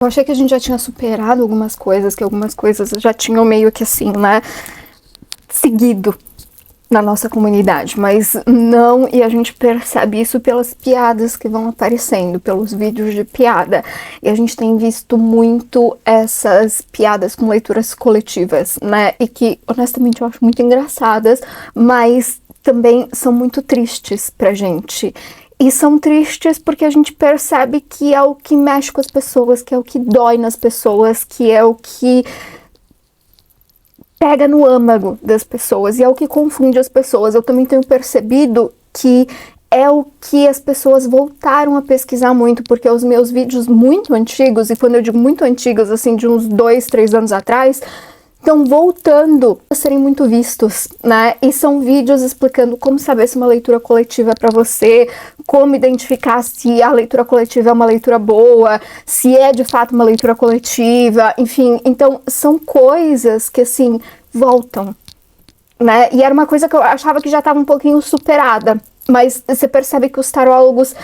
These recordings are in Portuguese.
Eu achei que a gente já tinha superado algumas coisas, que algumas coisas já tinham meio que assim, né, seguido na nossa comunidade, mas não, e a gente percebe isso pelas piadas que vão aparecendo, pelos vídeos de piada, e a gente tem visto muito essas piadas com leituras coletivas, né, e que honestamente eu acho muito engraçadas, mas também são muito tristes pra gente. E são tristes porque a gente percebe que é o que mexe com as pessoas, que é o que dói nas pessoas, que é o que pega no âmago das pessoas e é o que confunde as pessoas. Eu também tenho percebido que é o que as pessoas voltaram a pesquisar muito, porque os meus vídeos muito antigos, e quando eu digo muito antigos, assim, de uns 2, 3 anos atrás, estão voltando a serem muito vistos, né? E são vídeos explicando como saber se uma leitura coletiva é para você, como identificar se a leitura coletiva é uma leitura boa, se é de fato uma leitura coletiva, enfim. Então, são coisas que, assim, voltam, né? E era uma coisa que eu achava que já estava um pouquinho superada, mas você percebe que os tarólogos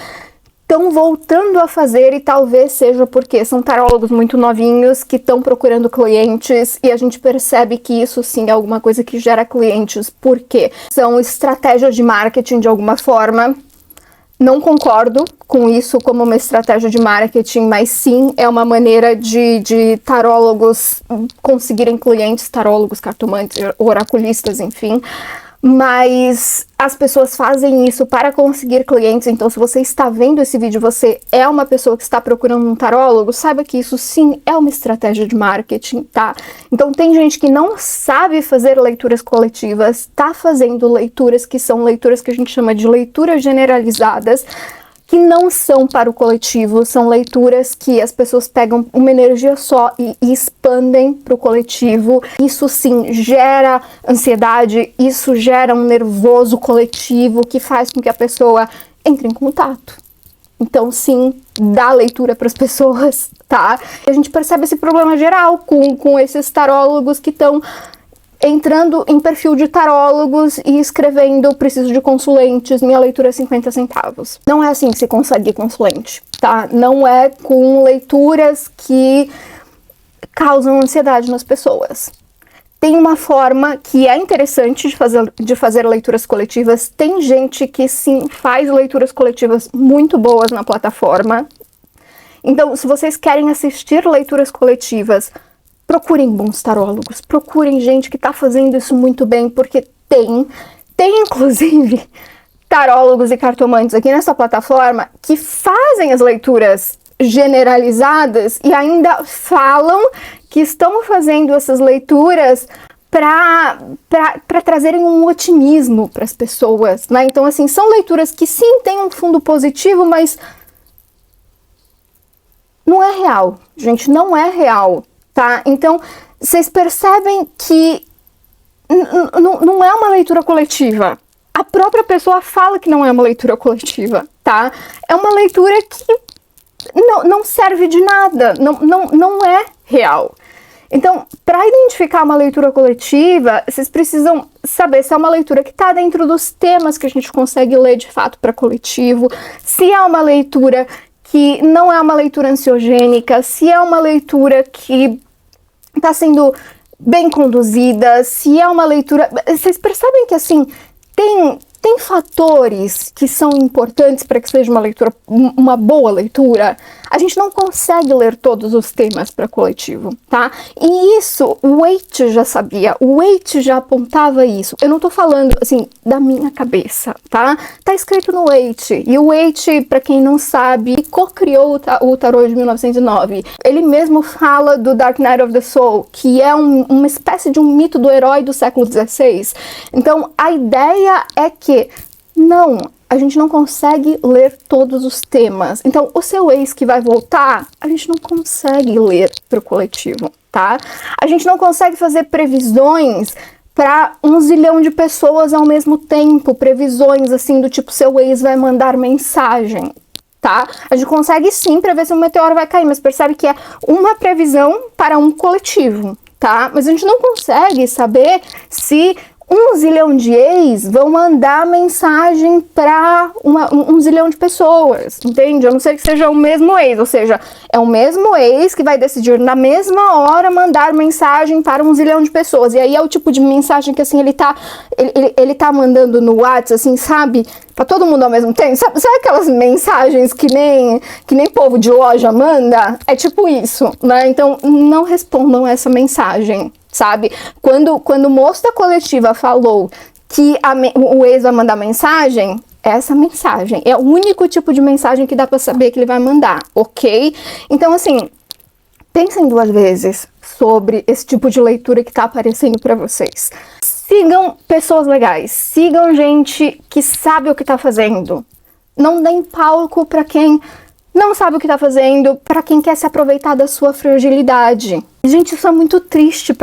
estão voltando a fazer, e talvez seja porque são tarólogos muito novinhos que estão procurando clientes, e a gente percebe que isso sim é alguma coisa que gera clientes, porque são estratégias de marketing de alguma forma. Não concordo com isso como uma estratégia de marketing, mas sim é uma maneira de tarólogos conseguirem clientes, tarólogos, cartomantes, oraculistas, enfim. Mas as pessoas fazem isso para conseguir clientes, então se você está vendo esse vídeo, você é uma pessoa que está procurando um tarólogo, saiba que isso sim é uma estratégia de marketing, tá? Então tem gente que não sabe fazer leituras coletivas, tá fazendo leituras que são leituras que a gente chama de leituras generalizadas, que não são para o coletivo, são leituras que as pessoas pegam uma energia só e expandem para o coletivo. Isso sim gera ansiedade, isso gera um nervoso coletivo que faz com que a pessoa entre em contato. Então sim, dá leitura para as pessoas, tá? E a gente percebe esse problema geral com esses tarólogos que estão entrando em perfil de tarólogos e escrevendo preciso de consulentes, minha leitura é 50 centavos. Não é assim que se consegue consulente, tá? Não é com leituras que causam ansiedade nas pessoas. Tem uma forma que é interessante de fazer leituras coletivas. Tem gente que sim faz leituras coletivas muito boas na plataforma. Então, se vocês querem assistir leituras coletivas, procurem bons tarólogos, procurem gente que tá fazendo isso muito bem, porque tem inclusive tarólogos e cartomantes aqui nessa plataforma que fazem as leituras generalizadas e ainda falam que estão fazendo essas leituras para trazerem um otimismo para as pessoas, né? Então, assim, são leituras que sim têm um fundo positivo, mas não é real, gente, não é real. Tá? Então, vocês percebem que não é uma leitura coletiva. A própria pessoa fala que não é uma leitura coletiva, tá? É uma leitura que não serve de nada, não é real. Então, para identificar uma leitura coletiva, vocês precisam saber se é uma leitura que está dentro dos temas que a gente consegue ler de fato para coletivo, se é uma leitura que não é uma leitura ansiogênica, se é uma leitura que está sendo bem conduzida, se é uma leitura... Vocês percebem que, assim, tem fatores que são importantes para que seja uma leitura, uma boa leitura? A gente não consegue ler todos os temas para coletivo, tá? E isso, o Waite já sabia, o Waite já apontava isso. Eu não tô falando, assim, da minha cabeça, tá? Tá escrito no Waite. E o Waite, para quem não sabe, co-criou o tarô de 1909. Ele mesmo fala do Dark Night of the Soul, que é uma espécie de um mito do herói do século XVI. Então, a ideia é que não, a gente não consegue ler todos os temas. Então, o seu ex que vai voltar, a gente não consegue ler para o coletivo, tá? A gente não consegue fazer previsões para 1 zilhão de pessoas ao mesmo tempo. Previsões, assim, do tipo, seu ex vai mandar mensagem, tá? A gente consegue sim prever se um meteoro vai cair, mas percebe que é uma previsão para um coletivo, tá? Mas a gente não consegue saber se 1 zilhão de ex vão mandar mensagem para um zilhão de pessoas, entende? A não ser que seja o mesmo ex, ou seja, é o mesmo ex que vai decidir na mesma hora mandar mensagem para 1 zilhão de pessoas. E aí é o tipo de mensagem que, assim, ele tá mandando no WhatsApp, assim, sabe? Pra todo mundo ao mesmo tempo. Sabe aquelas mensagens que nem povo de loja manda? É tipo isso, né? Então, não respondam essa mensagem, sabe? Quando o moço da coletiva falou que o ex vai mandar mensagem, essa mensagem é o único tipo de mensagem que dá pra saber que ele vai mandar, ok? Então, assim, pensem 2 vezes sobre esse tipo de leitura que tá aparecendo pra vocês. Sigam pessoas legais, sigam gente que sabe o que tá fazendo. Não deem palco pra quem não sabe o que tá fazendo, pra quem quer se aproveitar da sua fragilidade. Gente, isso é muito triste,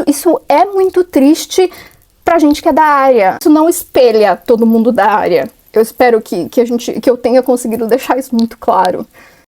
isso é muito triste pra gente que é da área. Isso não espelha todo mundo da área. Eu espero que eu tenha conseguido deixar isso muito claro.